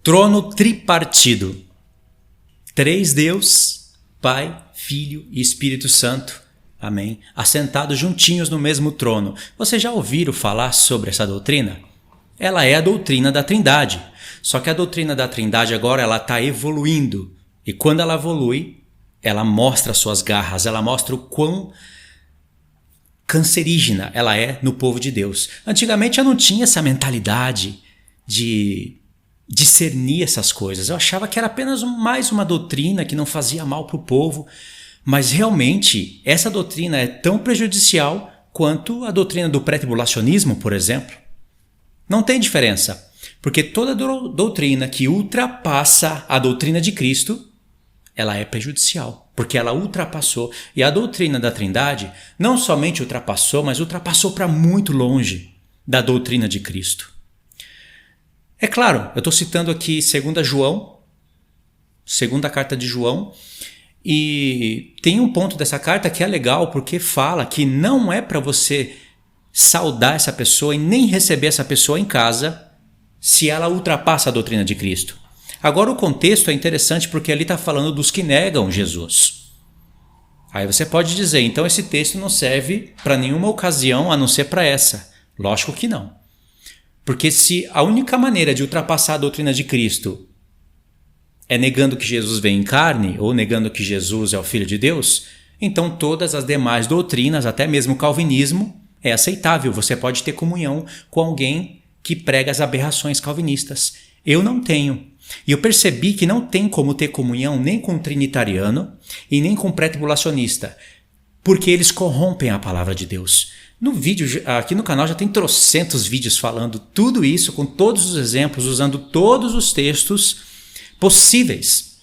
Trono tripartido. Três Deus, Pai, Filho e Espírito Santo. Amém. Assentados juntinhos no mesmo trono. Vocês já ouviram falar sobre essa doutrina? Ela é a doutrina da Trindade. Só que a doutrina da Trindade agora ela está evoluindo. E quando ela evolui, ela mostra suas garras, ela mostra o quão cancerígena ela é no povo de Deus. Antigamente eu não tinha essa mentalidade de discernir essas coisas. Eu achava que era apenas mais uma doutrina que não fazia mal para o povo. Mas realmente essa doutrina é tão prejudicial quanto a doutrina do pré-tribulacionismo, por exemplo. Não tem diferença, porque toda doutrina que ultrapassa a doutrina de Cristo, ela é prejudicial, porque ela ultrapassou. E a doutrina da Trindade não somente ultrapassou, mas ultrapassou para muito longe da doutrina de Cristo. É claro, eu estou citando aqui 2 João, segunda carta de João, e tem um ponto dessa carta que é legal, porque fala que não é para você saudar essa pessoa e nem receber essa pessoa em casa se ela ultrapassa a doutrina de Cristo. Agora o contexto é interessante porque ali está falando dos que negam Jesus. Aí você pode dizer, então esse texto não serve para nenhuma ocasião a não ser para essa. Lógico que não. Porque se a única maneira de ultrapassar a doutrina de Cristo é negando que Jesus veio em carne ou negando que Jesus é o Filho de Deus, então todas as demais doutrinas, até mesmo o calvinismo, é aceitável. Você pode ter comunhão com alguém que prega as aberrações calvinistas. Eu não tenho. E eu percebi que não tem como ter comunhão nem com o trinitariano e nem com o pré-tribulacionista, porque eles corrompem a palavra de Deus. No vídeo, aqui no canal já tem trocentos vídeos falando tudo isso, com todos os exemplos, usando todos os textos possíveis.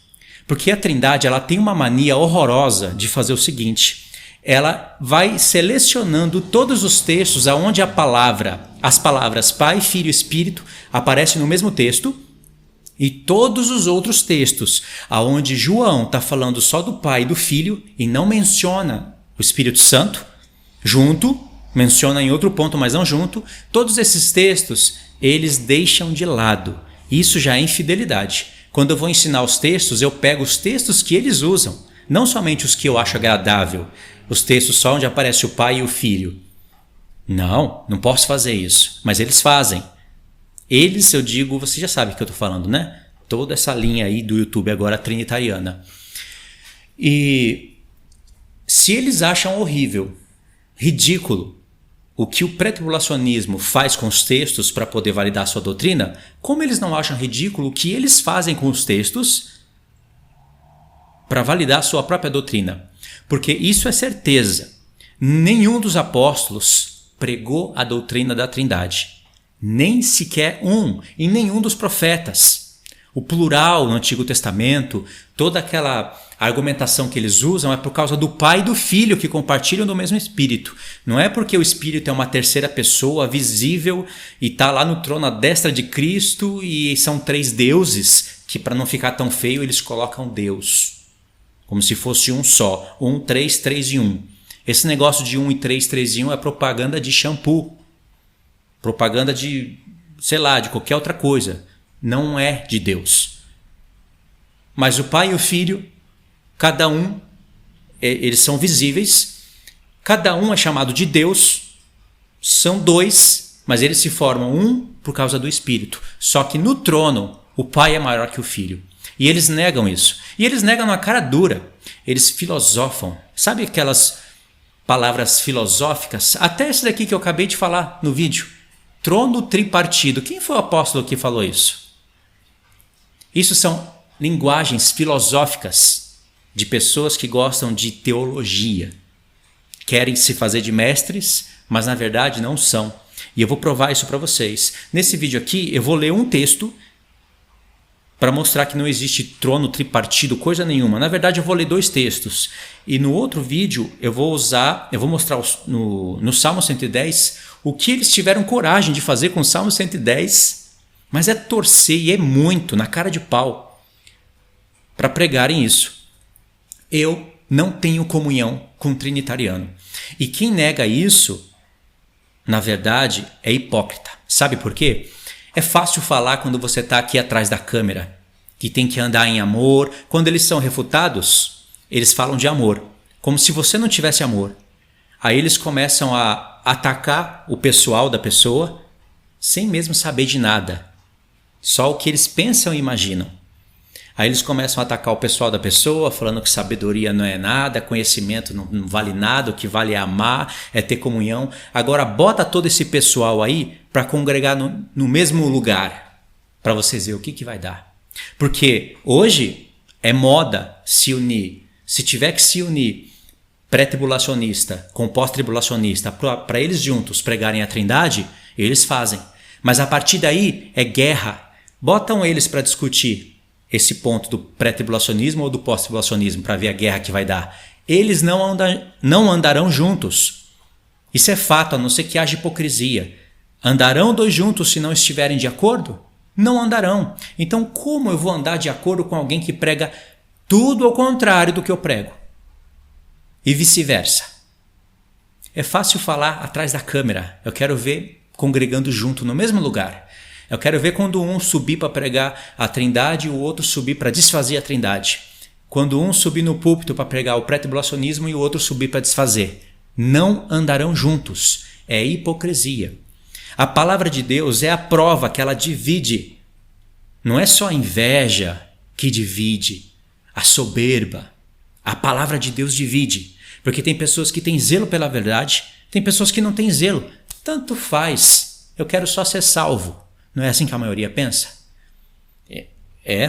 Porque a Trindade ela tem uma mania horrorosa de fazer o seguinte: ela vai selecionando todos os textos onde as palavras Pai, Filho e Espírito aparecem no mesmo texto, e todos os outros textos onde João está falando só do Pai e do Filho e não menciona o Espírito Santo, junto, menciona em outro ponto, mas não junto, todos esses textos eles deixam de lado. Isso já é infidelidade. Quando eu vou ensinar os textos, eu pego os textos que eles usam, não somente os que eu acho agradável, os textos só onde aparece o Pai e o Filho. Não posso fazer isso, mas eles fazem. Eles, eu digo, você já sabe o que eu estou falando, né? Toda essa linha aí do YouTube agora trinitariana. E se eles acham horrível, ridículo, o que o pré-tribulacionismo faz com os textos para poder validar a sua doutrina, como eles não acham ridículo o que eles fazem com os textos para validar a sua própria doutrina? Porque isso é certeza. Nenhum dos apóstolos pregou a doutrina da Trindade. Nem sequer um, e nenhum dos profetas. O plural no Antigo Testamento, toda aquela argumentação que eles usam é por causa do Pai e do Filho que compartilham do mesmo Espírito. Não é porque o Espírito é uma terceira pessoa visível e está lá no trono à destra de Cristo e são três deuses que, para não ficar tão feio, eles colocam Deus. Como se fosse um só. 1, 3, 3 e 1. Esse negócio de 1 e 3, 3 e 1 é propaganda de shampoo. Propaganda de, sei lá, de qualquer outra coisa. Não é de Deus. Mas o Pai e o Filho, cada um, eles são visíveis. Cada um é chamado de Deus. São dois, mas eles se formam um por causa do Espírito. Só que no trono, o Pai é maior que o Filho. E eles negam isso. E eles negam na cara dura. Eles filosofam. Sabe aquelas palavras filosóficas? Até esse daqui que eu acabei de falar no vídeo. Trono tripartido. Quem foi o apóstolo que falou isso? Isso são linguagens filosóficas de pessoas que gostam de teologia. Querem se fazer de mestres, mas na verdade não são. E eu vou provar isso para vocês. Nesse vídeo aqui eu vou ler um texto para mostrar que não existe trono tripartido, coisa nenhuma. Na verdade eu vou ler dois textos. E no outro vídeo eu vou mostrar no Salmo 110 o que eles tiveram coragem de fazer com o Salmo 110, mas é torcer e é muito, na cara de pau, para pregarem isso. Eu não tenho comunhão com o trinitariano. E quem nega isso, na verdade, é hipócrita. Sabe por quê? É fácil falar quando você está aqui atrás da câmera, que tem que andar em amor. Quando eles são refutados, eles falam de amor, como se você não tivesse amor. Aí eles começam a atacar o pessoal da pessoa sem mesmo saber de nada. Só o que eles pensam e imaginam. Aí eles começam a atacar o pessoal da pessoa, falando que sabedoria não é nada, conhecimento não vale nada, o que vale é amar, é ter comunhão. Agora bota todo esse pessoal aí para congregar no mesmo lugar, para vocês verem o que vai dar. Porque hoje é moda se unir. Se tiver que se unir pré-tribulacionista com pós-tribulacionista para eles juntos pregarem a Trindade, eles fazem. Mas a partir daí é guerra. Botam eles para discutir esse ponto do pré-tribulacionismo ou do pós-tribulacionismo para ver a guerra que vai dar. Eles não andarão juntos. Isso é fato, a não ser que haja hipocrisia. Andarão dois juntos se não estiverem de acordo? Não andarão. Então como eu vou andar de acordo com alguém que prega tudo ao contrário do que eu prego? E vice-versa. É fácil falar atrás da câmera. Eu quero ver congregando junto no mesmo lugar. Eu quero ver quando um subir para pregar a Trindade e o outro subir para desfazer a Trindade. Quando um subir no púlpito para pregar o pré-tribulacionismo e o outro subir para desfazer. Não andarão juntos. É hipocrisia. A palavra de Deus é a prova que ela divide. Não é só a inveja que divide, a soberba. A palavra de Deus divide. Porque tem pessoas que têm zelo pela verdade, tem pessoas que não têm zelo. Tanto faz. Eu quero só ser salvo. Não é assim que a maioria pensa?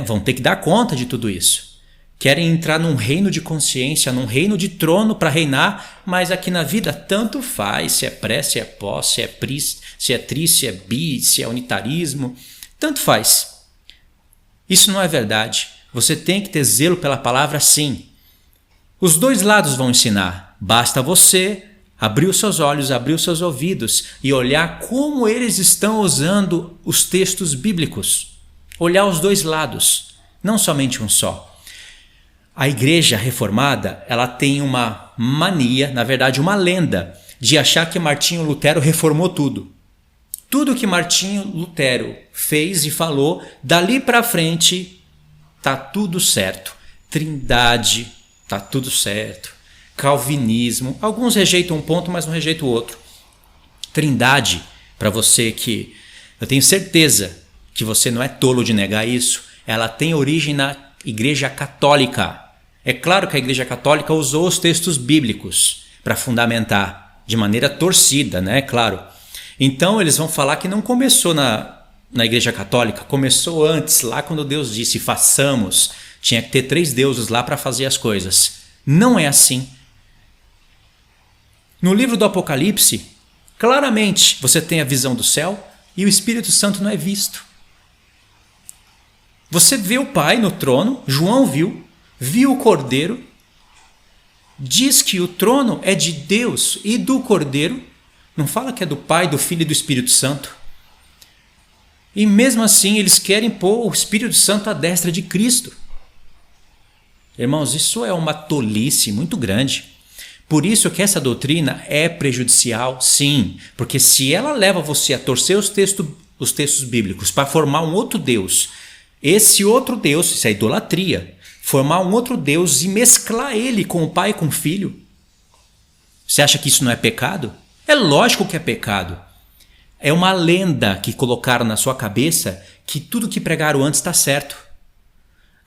Vão ter que dar conta de tudo isso. Querem entrar num reino de consciência, num reino de trono para reinar, mas aqui na vida tanto faz, se é pré, se é pós, se é pris, se é tri, se é bi, se é unitarismo, tanto faz. Isso não é verdade. Você tem que ter zelo pela palavra sim. Os dois lados vão ensinar. Basta você abrir os seus olhos, abrir os seus ouvidos e olhar como eles estão usando os textos bíblicos. Olhar os dois lados, não somente um só. A igreja reformada, ela tem uma mania, na verdade uma lenda, de achar que Martinho Lutero reformou tudo. Tudo que Martinho Lutero fez e falou, dali para frente, tá tudo certo. Trindade, tá tudo certo. Calvinismo, alguns rejeitam um ponto, mas não rejeitam o outro. Trindade, para você que eu tenho certeza que você não é tolo de negar isso, ela tem origem na Igreja Católica. É claro que a Igreja Católica usou os textos bíblicos para fundamentar, de maneira torcida, né? Claro. Então eles vão falar que não começou na Igreja Católica, começou antes, lá quando Deus disse façamos, tinha que ter 3 deuses lá para fazer as coisas. Não é assim. No livro do Apocalipse, claramente você tem a visão do céu e o Espírito Santo não é visto. Você vê o Pai no trono, João viu o Cordeiro, diz que o trono é de Deus e do Cordeiro, não fala que é do Pai, do Filho e do Espírito Santo. E mesmo assim eles querem pôr o Espírito Santo à destra de Cristo. Irmãos, isso é uma tolice muito grande. Por isso que essa doutrina é prejudicial, sim, porque se ela leva você a torcer os textos bíblicos para formar um outro Deus, esse outro Deus, isso é idolatria, formar um outro Deus e mesclar ele com o Pai e com o Filho, você acha que isso não é pecado? É lógico que é pecado. É uma lenda que colocaram na sua cabeça que tudo que pregaram antes está certo.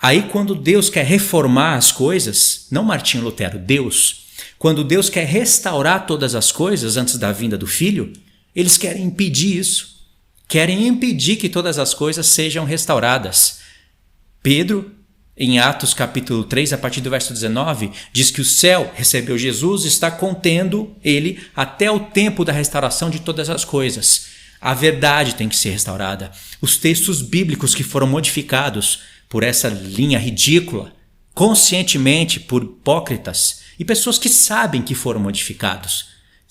Aí quando Deus quer reformar as coisas, não Martinho Lutero, Deus, quando Deus quer restaurar todas as coisas antes da vinda do Filho, eles querem impedir isso. Querem impedir que todas as coisas sejam restauradas. Pedro, em Atos capítulo 3, a partir do verso 19, diz que o céu recebeu Jesus e está contendo ele até o tempo da restauração de todas as coisas. A verdade tem que ser restaurada. Os textos bíblicos que foram modificados por essa linha ridícula, conscientemente por hipócritas e pessoas que sabem que foram modificados,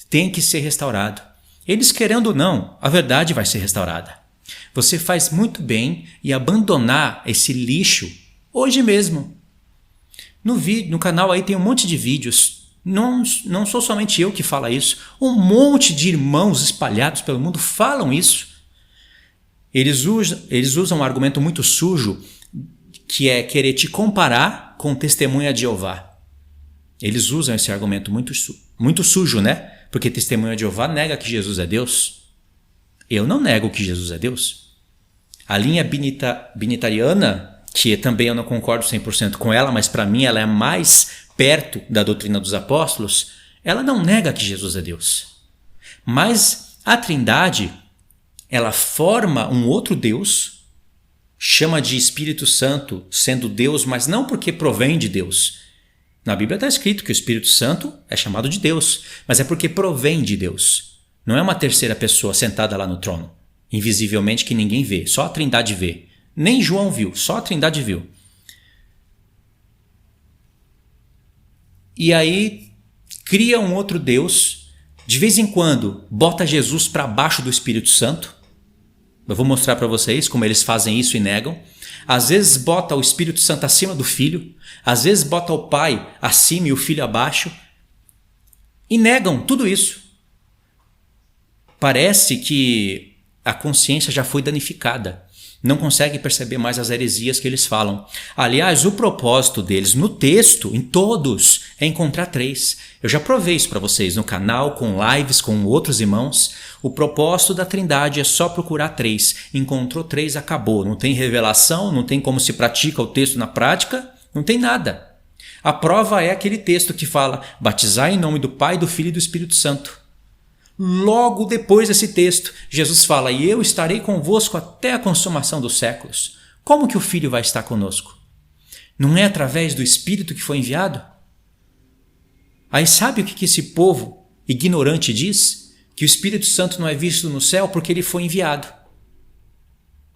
tem que ser restaurado. Eles querendo ou não, a verdade vai ser restaurada. Você faz muito bem em abandonar esse lixo hoje mesmo. No canal aí tem um monte de vídeos. Não sou somente eu que falo isso. Um monte de irmãos espalhados pelo mundo falam isso. Eles usam um argumento muito sujo, que é querer te comparar com testemunha de Jeová. Eles usam esse argumento muito sujo, né? Porque testemunha de Jeová nega que Jesus é Deus. Eu não nego que Jesus é Deus. A linha binitariana, que também eu não concordo 100% com ela, mas para mim ela é mais perto da doutrina dos apóstolos, ela não nega que Jesus é Deus. Mas a Trindade, ela forma um outro Deus, chama de Espírito Santo, sendo Deus, mas não porque provém de Deus. Na Bíblia está escrito que o Espírito Santo é chamado de Deus, mas é porque provém de Deus. Não é uma terceira pessoa sentada lá no trono, invisivelmente, que ninguém vê, só a Trindade vê. Nem João viu, só a Trindade viu. E aí cria um outro Deus, de vez em quando bota Jesus para baixo do Espírito Santo. Eu vou mostrar para vocês como eles fazem isso e negam. Às vezes bota o Espírito Santo acima do Filho, às vezes bota o Pai acima e o Filho abaixo, e negam tudo isso. Parece que a consciência já foi danificada, não consegue perceber mais as heresias que eles falam. Aliás, o propósito deles no texto, em todos, é encontrar três. Eu já provei isso para vocês no canal, com lives, com outros irmãos. O propósito da Trindade é só procurar três. Encontrou três, acabou. Não tem revelação, não tem como se pratica o texto na prática, não tem nada. A prova é aquele texto que fala: batizar em nome do Pai, do Filho e do Espírito Santo. Logo depois desse texto, Jesus fala: e eu estarei convosco até a consumação dos séculos. Como que o Filho vai estar conosco? Não é através do Espírito que foi enviado? Aí sabe o que esse povo ignorante diz? Que o Espírito Santo não é visto no céu porque ele foi enviado.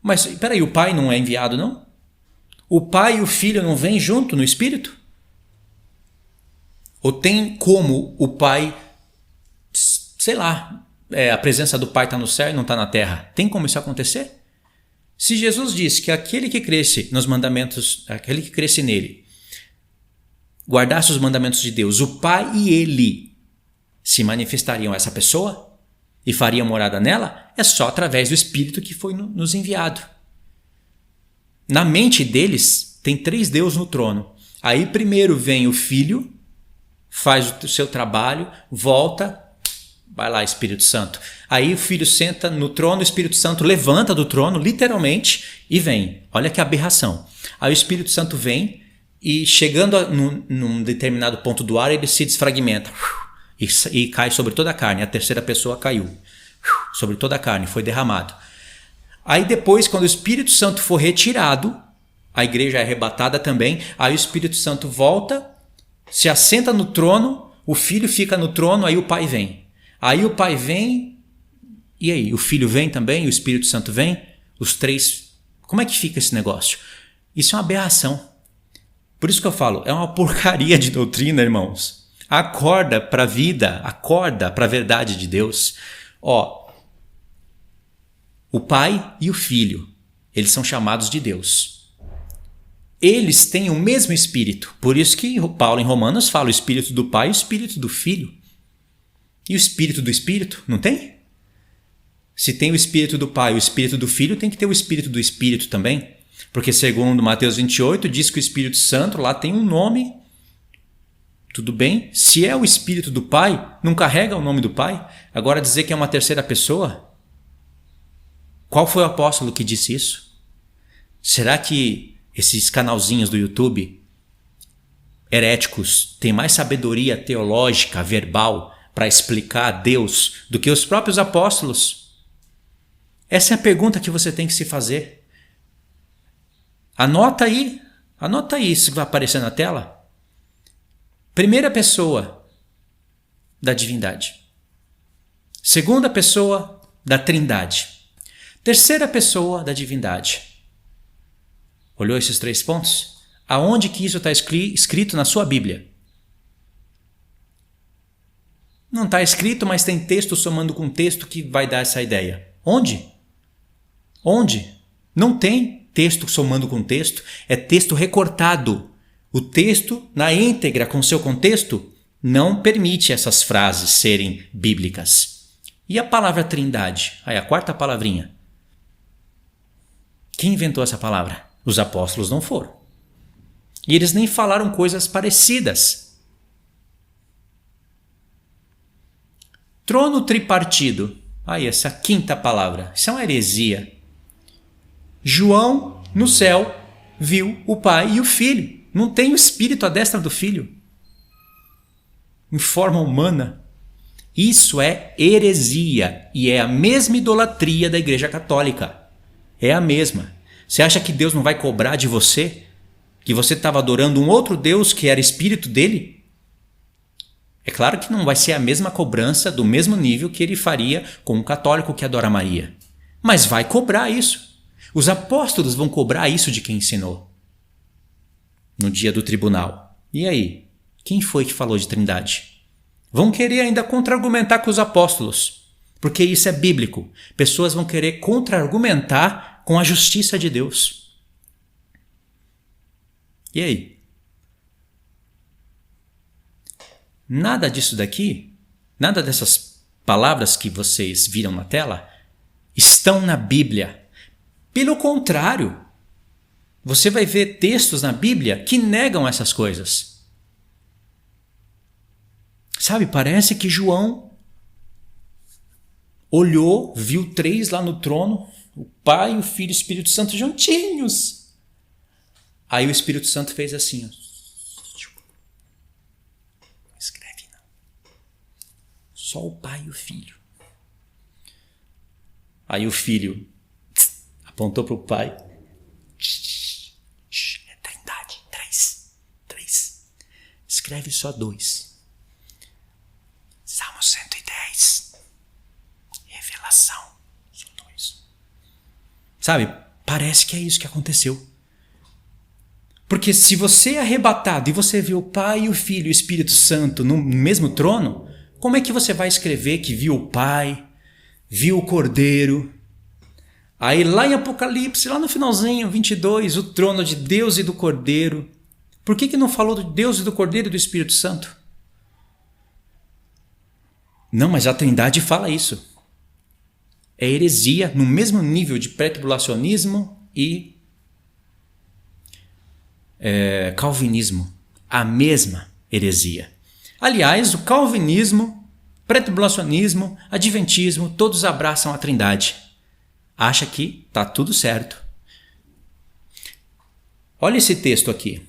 Mas peraí, o Pai não é enviado, não? O Pai e o Filho não vêm junto no Espírito? Ou tem como o Pai, sei lá, a presença do Pai está no céu e não está na terra? Tem como isso acontecer? Se Jesus disse que aquele que cresce nos mandamentos, aquele que cresce nele, guardasse os mandamentos de Deus, o Pai e ele se manifestariam a essa pessoa e fariam morada nela, é só através do Espírito que foi nos enviado. Na mente deles tem três deuses no trono. Aí primeiro vem o Filho, faz o seu trabalho, volta, vai lá, Espírito Santo. Aí o Filho senta no trono, o Espírito Santo levanta do trono, literalmente, e vem. Olha que aberração. Aí o Espírito Santo vem e, chegando num determinado ponto do ar, ele se desfragmenta e cai sobre toda a carne. A terceira pessoa caiu sobre toda a carne, foi derramado. Aí depois, quando o Espírito Santo for retirado, a igreja é arrebatada também, aí o Espírito Santo volta, se assenta no trono, o Filho fica no trono, aí o Pai vem. Aí o Pai vem, e aí? O Filho vem também, o Espírito Santo vem, os três. Como é que fica esse negócio? Isso é uma aberração. Por isso que eu falo, é uma porcaria de doutrina, irmãos. Acorda para a vida, acorda para a verdade de Deus. O Pai e o Filho, eles são chamados de Deus. Eles têm o mesmo Espírito. Por isso que Paulo em Romanos fala o Espírito do Pai e o Espírito do Filho. E o Espírito do Espírito? Não tem? Se tem o Espírito do Pai e o Espírito do Filho, tem que ter o Espírito do Espírito também. Porque segundo Mateus 28, diz que o Espírito Santo lá tem um nome. Tudo bem? Se é o Espírito do Pai, não carrega o nome do Pai. Agora dizer que é uma terceira pessoa? Qual foi o apóstolo que disse isso? Será que esses canalzinhos do YouTube heréticos têm mais sabedoria teológica, verbal, para explicar a Deus do que os próprios apóstolos? Essa é a pergunta que você tem que se fazer. Anota aí isso que vai aparecer na tela. Primeira pessoa da divindade. Segunda pessoa da Trindade. Terceira pessoa da divindade. Olhou esses 3 pontos? Aonde que isso está escrito na sua Bíblia? Não está escrito, mas tem texto somando com texto que vai dar essa ideia. Onde? Onde? Não tem texto somando com texto, é texto recortado. O texto, na íntegra, com seu contexto, não permite essas frases serem bíblicas. E a palavra Trindade? Aí a quarta palavrinha. Quem inventou essa palavra? Os apóstolos não foram. E eles nem falaram coisas parecidas. Trono tripartido. Aí, essa quinta palavra. Isso é uma heresia. João, no céu, viu o Pai e o Filho. Não tem o Espírito à destra do Filho. Em forma humana. Isso é heresia. E é a mesma idolatria da Igreja Católica. É a mesma. Você acha que Deus não vai cobrar de você? Que você estava adorando um outro Deus que era espírito dele? É claro que não vai ser a mesma cobrança do mesmo nível que ele faria com um católico que adora Maria. Mas vai cobrar isso. Os apóstolos vão cobrar isso de quem ensinou. No dia do tribunal. E aí? Quem foi que falou de Trindade? Vão querer ainda contra-argumentar com os apóstolos. Porque isso é bíblico. Pessoas vão querer contra-argumentar com a justiça de Deus. E aí? Nada disso daqui, nada dessas palavras que vocês viram na tela, estão na Bíblia. Pelo contrário, você vai ver textos na Bíblia que negam essas coisas. Sabe, parece que João olhou, viu 3 lá no trono, o Pai, o Filho e o Espírito Santo juntinhos. Aí o Espírito Santo fez assim, ó. Escreve não. Só o Pai e o Filho. Aí o Filho apontou para o Pai. É Trindade. 3. Escreve só 2. Salmo 110. Revelação. Só 2. Sabe? Parece que é isso que aconteceu. Porque se você é arrebatado e você vê o Pai, o Filho e o Espírito Santo no mesmo trono, como é que você vai escrever que viu o Pai, viu o Cordeiro? Aí lá em Apocalipse, lá no finalzinho, 22, o trono de Deus e do Cordeiro. Por que não falou de Deus e do Cordeiro e do Espírito Santo? Não, mas a Trindade fala isso. É heresia no mesmo nível de pré-tribulacionismo e calvinismo. A mesma heresia. Aliás, o calvinismo, pré-tribulacionismo, adventismo, todos abraçam a Trindade. Acha que está tudo certo. Olha esse texto aqui.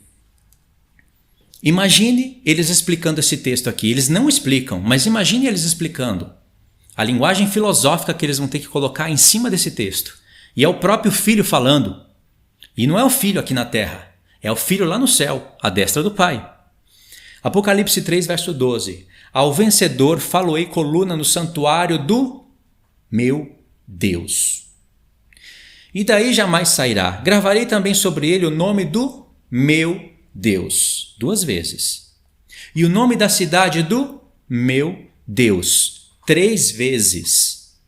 Imagine eles explicando esse texto aqui. Eles não explicam, mas imagine eles explicando. A linguagem filosófica que eles vão ter que colocar em cima desse texto. E é o próprio Filho falando. E não é o Filho aqui na terra. É o Filho lá no céu, à destra do Pai. Apocalipse 3, verso 12. Ao vencedor faloei coluna no santuário do meu Deus. E daí jamais sairá. Gravarei também sobre ele o nome do meu Deus. 2 vezes. E o nome da cidade do meu Deus. 3 vezes.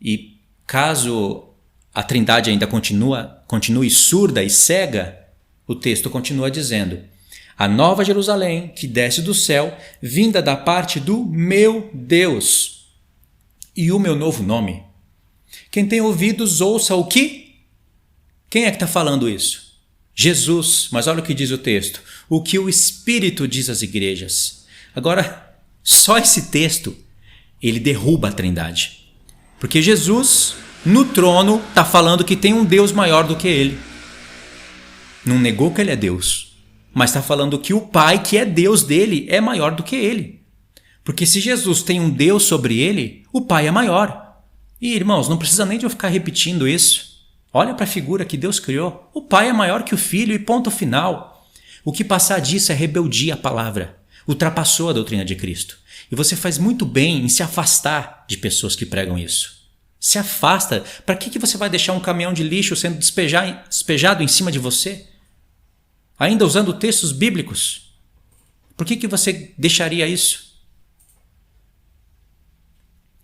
E caso a Trindade ainda continue surda e cega, o texto continua dizendo: a nova Jerusalém que desce do céu, vinda da parte do meu Deus, e o meu novo nome. Quem tem ouvidos, ouça o que? Quem é que está falando isso? Jesus. Mas olha o que diz o texto. O que o Espírito diz às igrejas. Agora, só esse texto, ele derruba a Trindade. Porque Jesus, no trono, está falando que tem um Deus maior do que ele. Não negou que ele é Deus, mas está falando que o Pai, que é Deus dele, é maior do que ele. Porque se Jesus tem um Deus sobre ele, o Pai é maior. E irmãos, não precisa nem de eu ficar repetindo isso. Olha para a figura que Deus criou. O Pai é maior que o Filho e ponto final. O que passar disso é rebeldia à palavra. Ultrapassou a doutrina de Cristo. E você faz muito bem em se afastar de pessoas que pregam isso. Se afasta. Para que você vai deixar um caminhão de lixo sendo despejado em cima de você? Ainda usando textos bíblicos. Por que você deixaria isso?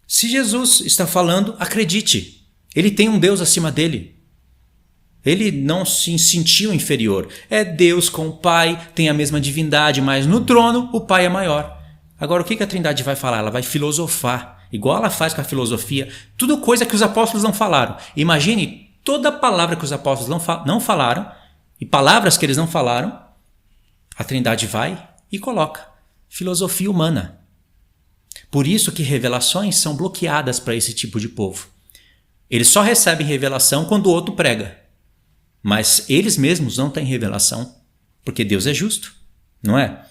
Se Jesus está falando, acredite. Ele tem um Deus acima dele. Ele não se sentiu inferior. É Deus com o Pai, tem a mesma divindade, mas no trono o Pai é maior. Agora o que a Trindade vai falar? Ela vai filosofar, igual ela faz com a filosofia. Tudo coisa que os apóstolos não falaram. Imagine toda palavra que os apóstolos não falaram, e palavras que eles não falaram, a Trindade vai e coloca. Filosofia humana. Por isso que revelações são bloqueadas para esse tipo de povo. Eles só recebem revelação quando o outro prega. Mas eles mesmos não têm revelação, porque Deus é justo, não é?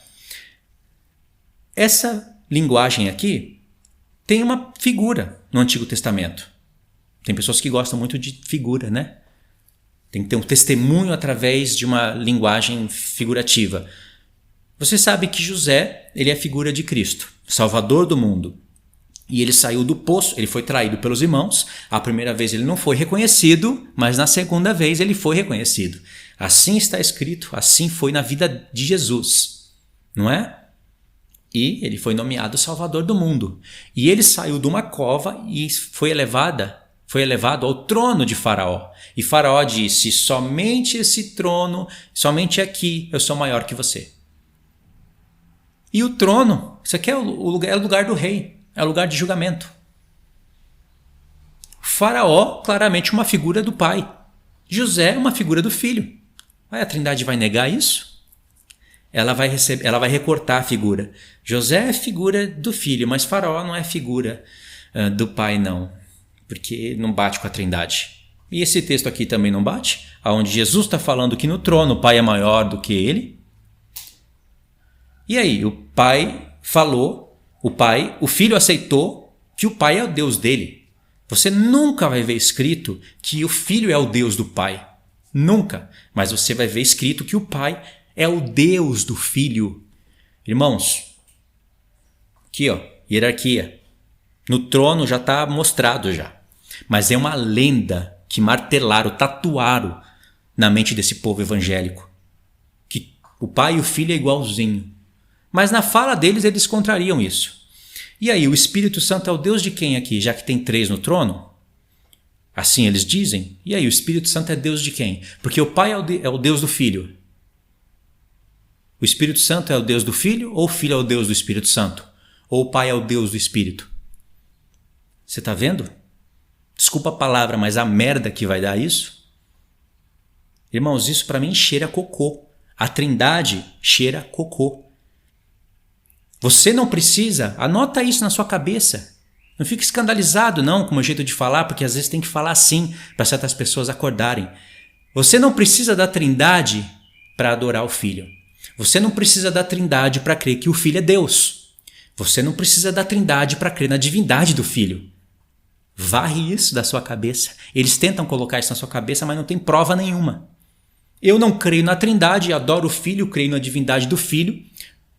Essa linguagem aqui tem uma figura no Antigo Testamento. Tem pessoas que gostam muito de figura, né? Tem que ter um testemunho através de uma linguagem figurativa. Você sabe que José, ele é a figura de Cristo, Salvador do mundo. E ele saiu do poço, ele foi traído pelos irmãos. A primeira vez ele não foi reconhecido, mas na segunda vez ele foi reconhecido. Assim está escrito, assim foi na vida de Jesus, não é? E ele foi nomeado Salvador do mundo. E ele saiu de uma cova e foi elevado ao trono de Faraó. E Faraó disse: somente esse trono, somente aqui eu sou maior que você. E o trono, isso aqui é o lugar do rei. É o lugar de julgamento. Faraó, claramente uma figura do pai. José, uma figura do filho. A Trindade vai negar isso? Ela vai recortar a figura. José é figura do filho, mas Faraó não é figura do pai, não. Porque não bate com a Trindade. E esse texto aqui também não bate? Onde Jesus está falando que no trono o pai é maior do que ele. E aí, o pai falou... O filho aceitou que o pai é o Deus dele. Você nunca vai ver escrito que o filho é o Deus do pai. Nunca. Mas você vai ver escrito que o pai é o Deus do filho. Irmãos, aqui ó, hierarquia. No trono já está mostrado já. Mas é uma lenda que martelaram, tatuaram na mente desse povo evangélico. Que o pai e o filho é igualzinho. Mas na fala deles, eles contrariam isso. E aí, o Espírito Santo é o Deus de quem aqui, já que tem 3 no trono? Assim eles dizem. E aí, o Espírito Santo é Deus de quem? Porque o Pai é o Deus do Filho. O Espírito Santo é o Deus do Filho ou o Filho é o Deus do Espírito Santo? Ou o Pai é o Deus do Espírito? Você está vendo? Desculpa a palavra, mas a merda que vai dar isso? Irmãos, isso para mim cheira cocô. A Trindade cheira cocô. Você não precisa, anota isso na sua cabeça. Não fique escandalizado não com o meu jeito de falar, porque às vezes tem que falar assim para certas pessoas acordarem. Você não precisa da Trindade para adorar o Filho. Você não precisa da Trindade para crer que o Filho é Deus. Você não precisa da Trindade para crer na divindade do Filho. Varre isso da sua cabeça. Eles tentam colocar isso na sua cabeça, mas não tem prova nenhuma. Eu não creio na Trindade, adoro o Filho, creio na divindade do Filho.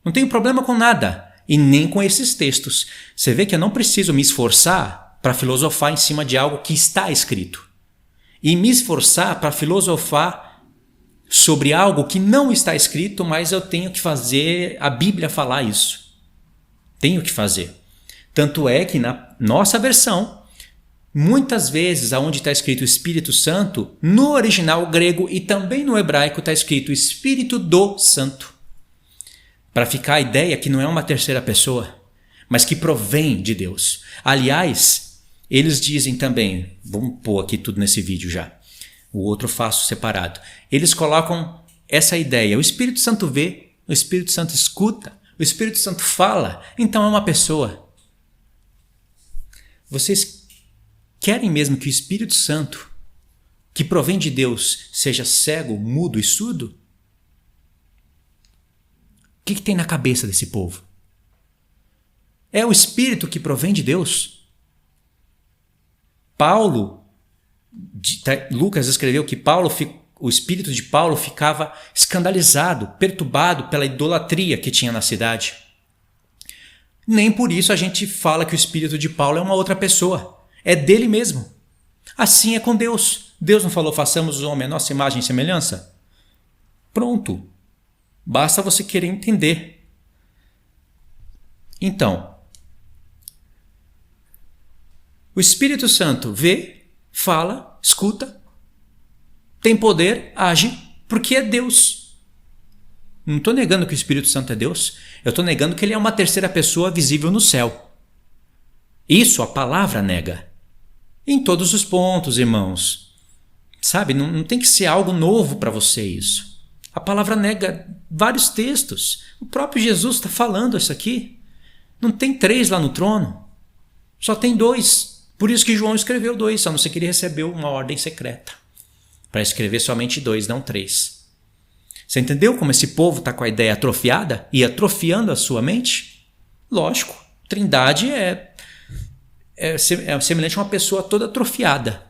Não tenho problema com nada, e nem com esses textos. Você vê que eu não preciso me esforçar para filosofar em cima de algo que está escrito. E me esforçar para filosofar sobre algo que não está escrito, mas eu tenho que fazer a Bíblia falar isso. Tenho que fazer. Tanto é que na nossa versão, muitas vezes aonde está escrito Espírito Santo, no original grego e também no hebraico está escrito Espírito do Santo. Para ficar a ideia que não é uma terceira pessoa, mas que provém de Deus. Aliás, eles dizem também, vamos pôr aqui tudo nesse vídeo já, o outro eu faço separado. Eles colocam essa ideia, o Espírito Santo vê, o Espírito Santo escuta, o Espírito Santo fala, então é uma pessoa. Vocês querem mesmo que o Espírito Santo, que provém de Deus, seja cego, mudo e surdo? O que tem na cabeça desse povo? É o Espírito que provém de Deus? Lucas escreveu que o Espírito de Paulo ficava escandalizado, perturbado pela idolatria que tinha na cidade. Nem por isso a gente fala que o Espírito de Paulo é uma outra pessoa. É dele mesmo. Assim é com Deus. Deus não falou, façamos o homem a nossa imagem e semelhança? Pronto. Basta você querer entender. Então, o Espírito Santo vê, fala, escuta, tem poder, age, porque é Deus. Não estou negando que o Espírito Santo é Deus, eu estou negando que ele é uma terceira pessoa visível no céu. Isso a palavra nega. Em todos os pontos, irmãos. Sabe, não tem que ser algo novo para você isso. A palavra nega vários textos. O próprio Jesus está falando isso aqui. Não tem 3 lá no trono. Só tem 2. Por isso que João escreveu 2, a não ser que ele recebeu uma ordem secreta para escrever somente 2, não 3. Você entendeu como esse povo está com a ideia atrofiada e atrofiando a sua mente? Lógico, Trindade é semelhante a uma pessoa toda atrofiada.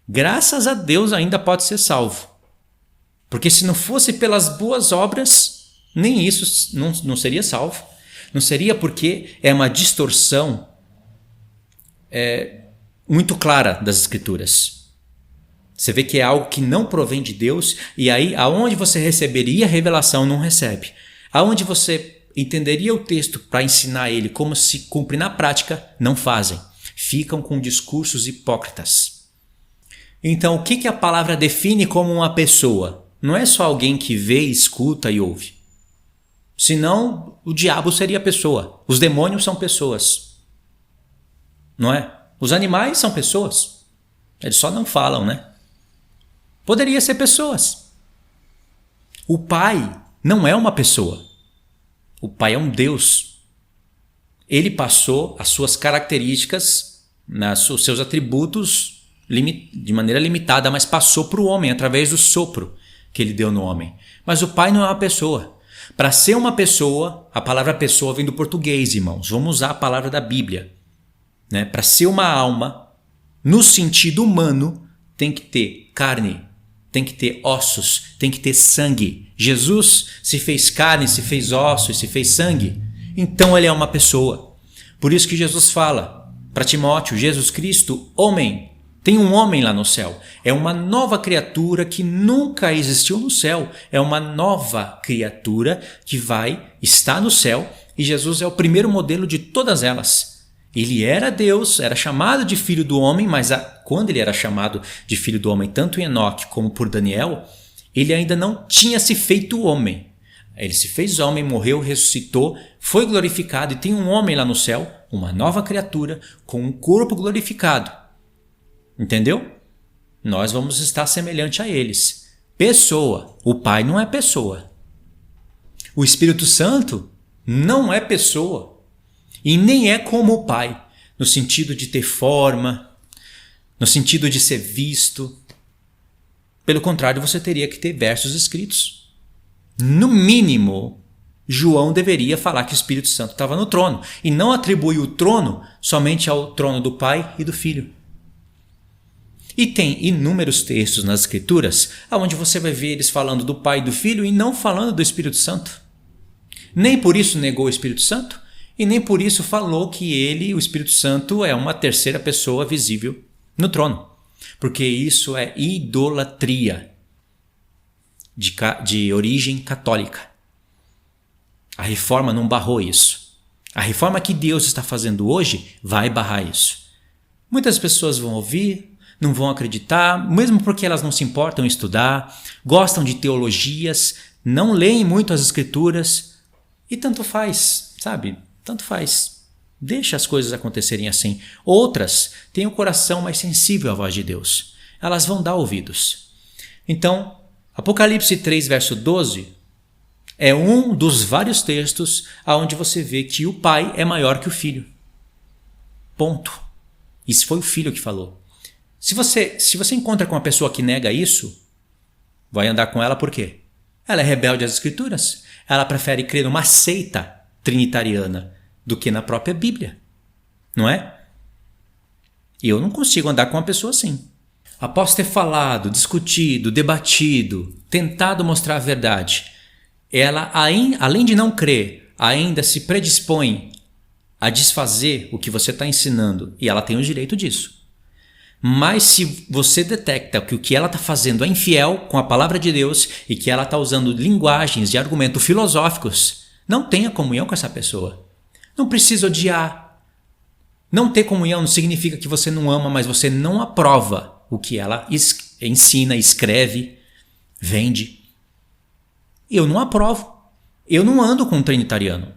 Graças a Deus ainda pode ser salvo. Porque se não fosse pelas boas obras, nem isso não seria salvo. Não seria porque é uma distorção muito clara das Escrituras. Você vê que é algo que não provém de Deus, e aí aonde você receberia a revelação não recebe. Aonde você entenderia o texto para ensinar ele como se cumpre na prática, não fazem. Ficam com discursos hipócritas. Então, o que a palavra define como uma pessoa? Não é só alguém que vê, escuta e ouve. Senão, o diabo seria pessoa. Os demônios são pessoas. Não é? Os animais são pessoas. Eles só não falam, né? Poderia ser pessoas. O Pai não é uma pessoa. O Pai é um Deus. Ele passou as suas características, os seus atributos de maneira limitada, mas passou para o homem através do sopro que ele deu no homem. Mas o Pai não é uma pessoa. Para ser uma pessoa, a palavra pessoa vem do português, irmãos. Vamos usar a palavra da Bíblia. Né? Para ser uma alma, no sentido humano, tem que ter carne, tem que ter ossos, tem que ter sangue. Jesus se fez carne, se fez ossos, se fez sangue. Então ele é uma pessoa. Por isso que Jesus fala para Timóteo, Jesus Cristo, homem. Tem um homem lá no céu. É uma nova criatura que nunca existiu no céu. É uma nova criatura que vai estar no céu. E Jesus é o primeiro modelo de todas elas. Ele era Deus, era chamado de filho do homem, mas quando ele era chamado de filho do homem, tanto em Enoque como por Daniel, ele ainda não tinha se feito homem. Ele se fez homem, morreu, ressuscitou, foi glorificado e tem um homem lá no céu, uma nova criatura com um corpo glorificado. Entendeu? Nós vamos estar semelhante a eles. Pessoa. O Pai não é pessoa. O Espírito Santo não é pessoa. E nem é como o Pai, no sentido de ter forma, no sentido de ser visto. Pelo contrário, você teria que ter versos escritos. No mínimo, João deveria falar que o Espírito Santo estava no trono e não atribuir o trono somente ao trono do Pai e do Filho. E tem inúmeros textos nas Escrituras onde você vai ver eles falando do Pai e do Filho e não falando do Espírito Santo. Nem por isso negou o Espírito Santo e nem por isso falou que ele, o Espírito Santo, é uma terceira pessoa visível no trono. Porque isso é idolatria de origem católica. A reforma não barrou isso. A reforma que Deus está fazendo hoje vai barrar isso. Muitas pessoas vão ouvir, não vão acreditar, mesmo porque elas não se importam em estudar, gostam de teologias, não leem muito as Escrituras e tanto faz, sabe? Tanto faz. Deixa as coisas acontecerem assim. Outras têm o coração mais sensível à voz de Deus. Elas vão dar ouvidos. Então, Apocalipse 3, verso 12, é um dos vários textos onde você vê que o Pai é maior que o Filho. Ponto. Isso foi o Filho que falou. Se você encontra com uma pessoa que nega isso, vai andar com ela por quê? Ela é rebelde às Escrituras. Ela prefere crer numa seita trinitariana do que na própria Bíblia. Não é? E eu não consigo andar com uma pessoa assim. Após ter falado, discutido, debatido, tentado mostrar a verdade, ela, além de não crer, ainda se predispõe a desfazer o que você está ensinando. E ela tem o direito disso. Mas se você detecta que o que ela está fazendo é infiel com a palavra de Deus e que ela está usando linguagens de argumento filosóficos, não tenha comunhão com essa pessoa. Não precisa odiar. Não ter comunhão não significa que você não ama, mas você não aprova o que ela ensina, escreve, vende. Eu não aprovo. Eu não ando com um trinitariano.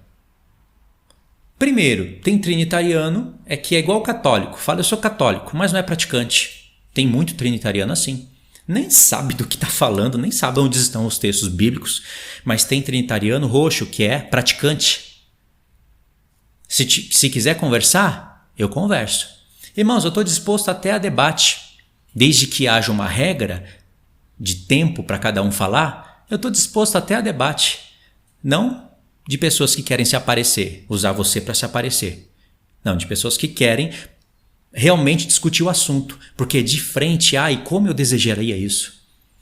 Primeiro, tem trinitariano que é igual católico. Fala, eu sou católico, mas não é praticante. Tem muito trinitariano assim. Nem sabe do que está falando, nem sabe onde estão os textos bíblicos, mas tem trinitariano roxo que é praticante. Se quiser conversar, eu converso. Irmãos, eu estou disposto até a debate. Desde que haja uma regra de tempo para cada um falar, eu estou disposto até a debate. Não de pessoas que querem se aparecer, usar você para se aparecer. Não, de pessoas que querem realmente discutir o assunto. Porque de frente, ai, como eu desejaria isso.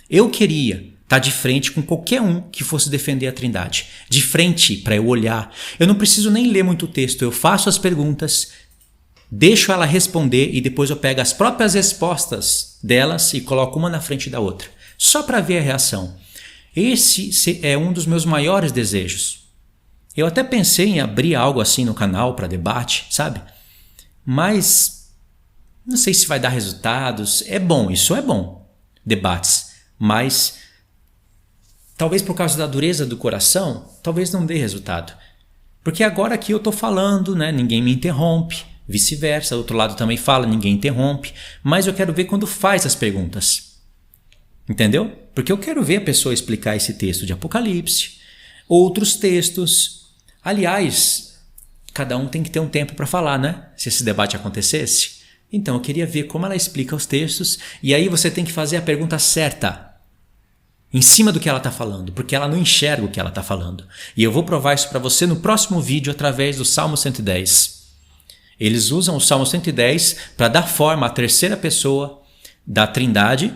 Eu queria estar de frente com qualquer um que fosse defender a Trindade. De frente, para eu olhar. Eu não preciso nem ler muito texto, eu faço as perguntas, deixo ela responder e depois eu pego as próprias respostas delas e coloco uma na frente da outra. Só para ver a reação. Esse é um dos meus maiores desejos. Eu até pensei em abrir algo assim no canal para debate, sabe? Mas não sei se vai dar resultados. É bom, isso é bom, debates. Mas talvez por causa da dureza do coração, talvez não dê resultado. Porque agora aqui eu estou falando, né? Ninguém me interrompe. Vice-versa, o outro lado também fala, ninguém interrompe. Mas eu quero ver quando faz as perguntas. Entendeu? Porque eu quero ver a pessoa explicar esse texto de Apocalipse, outros textos. Aliás, cada um tem que ter um tempo para falar, né? Se esse debate acontecesse. Então eu queria ver como ela explica os textos. E aí você tem que fazer a pergunta certa em cima do que ela está falando, porque ela não enxerga o que ela está falando. E eu vou provar isso para você no próximo vídeo através do Salmo 110. Eles usam o Salmo 110 para dar forma à terceira pessoa da Trindade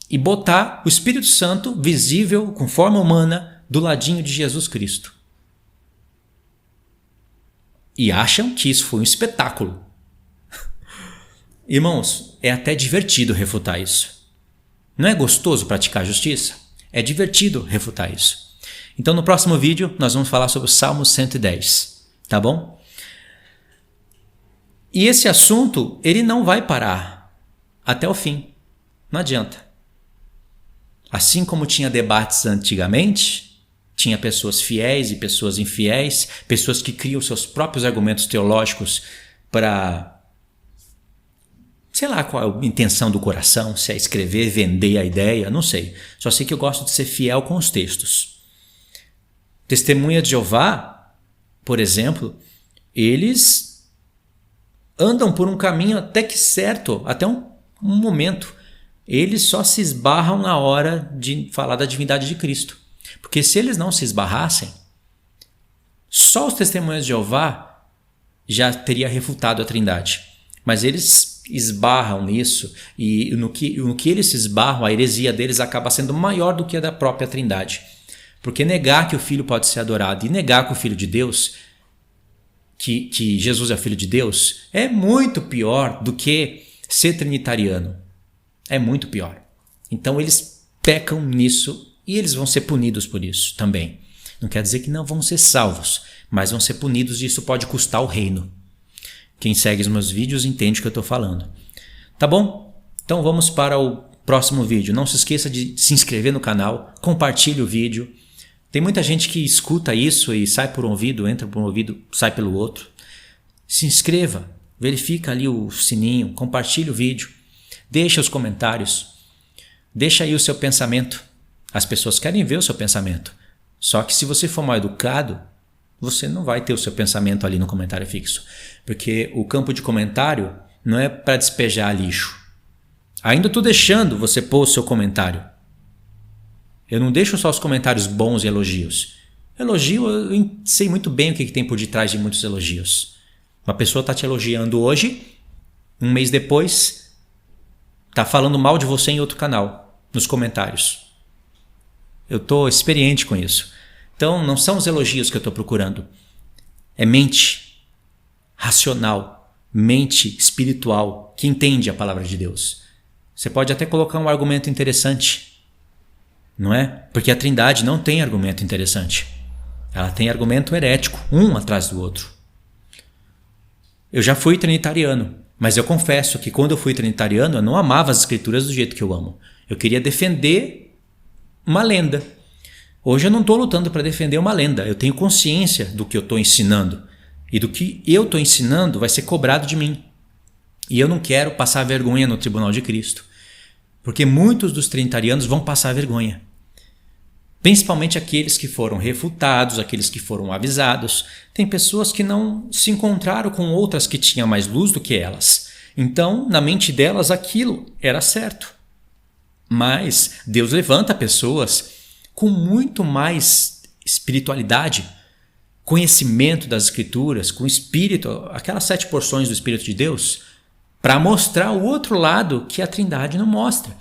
e botar o Espírito Santo visível com forma humana do ladinho de Jesus Cristo. E acham que isso foi um espetáculo. Irmãos, é até divertido refutar isso. Não é gostoso praticar justiça? É divertido refutar isso. Então no próximo vídeo nós vamos falar sobre o Salmo 110, tá bom? E esse assunto, ele não vai parar até o fim. Não adianta. Assim como tinha debates antigamente, tinha pessoas fiéis e pessoas infiéis, pessoas que criam seus próprios argumentos teológicos para, sei lá qual é a intenção do coração, se é escrever, vender a ideia, não sei. Só sei que eu gosto de ser fiel com os textos. Testemunha de Jeová, por exemplo, eles andam por um caminho até que certo, até um momento. Eles só se esbarram na hora de falar da divindade de Cristo. Porque se eles não se esbarrassem, só os testemunhas de Jeová já teria refutado a Trindade. Mas eles esbarram nisso e no que eles se esbarram, a heresia deles acaba sendo maior do que a da própria Trindade. Porque negar que o Filho pode ser adorado e negar que o Filho de Deus, que Jesus é o Filho de Deus, é muito pior do que ser trinitariano. É muito pior. Então eles pecam nisso e eles vão ser punidos por isso também. Não quer dizer que não vão ser salvos, mas vão ser punidos e isso pode custar o reino. Quem segue os meus vídeos entende o que eu estou falando. Tá bom? Então vamos para o próximo vídeo. Não se esqueça de se inscrever no canal, compartilhe o vídeo. Tem muita gente que escuta isso e sai por um ouvido, entra por um ouvido, sai pelo outro. Se inscreva, verifica ali o sininho, compartilhe o vídeo, deixa os comentários, deixa aí o seu pensamento. As pessoas querem ver o seu pensamento. Só que se você for mal educado, você não vai ter o seu pensamento ali no comentário fixo. Porque o campo de comentário não é para despejar lixo. Ainda estou deixando você pôr o seu comentário. Eu não deixo só os comentários bons e elogios. Elogio, eu sei muito bem o que tem por detrás de muitos elogios. Uma pessoa está te elogiando hoje, um mês depois, está falando mal de você em outro canal, nos comentários. Eu estou experiente com isso. Então, não são os elogios que eu estou procurando. É mente racional, mente espiritual, que entende a palavra de Deus. Você pode até colocar um argumento interessante, não é? Porque a Trindade não tem argumento interessante. Ela tem argumento herético, um atrás do outro. Eu já fui trinitariano, mas eu confesso que quando eu fui trinitariano, eu não amava as escrituras do jeito que eu amo. Eu queria defender uma lenda. Hoje eu não estou lutando para defender uma lenda. Eu tenho consciência do que eu estou ensinando. E do que eu estou ensinando vai ser cobrado de mim. E eu não quero passar vergonha no tribunal de Cristo, porque muitos dos trinitarianos vão passar vergonha. Principalmente aqueles que foram refutados, aqueles que foram avisados. Tem pessoas que não se encontraram com outras que tinham mais luz do que elas. Então, na mente delas, aquilo era certo. Mas Deus levanta pessoas com muito mais espiritualidade, conhecimento das Escrituras, com o Espírito, aquelas 7 porções do Espírito de Deus, para mostrar o outro lado que a Trindade não mostra.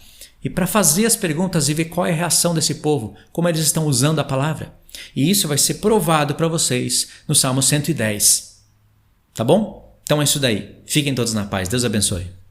E para fazer as perguntas e ver qual é a reação desse povo, como eles estão usando a palavra. E isso vai ser provado para vocês no Salmo 110. Tá bom? Então é isso daí. Fiquem todos na paz. Deus abençoe.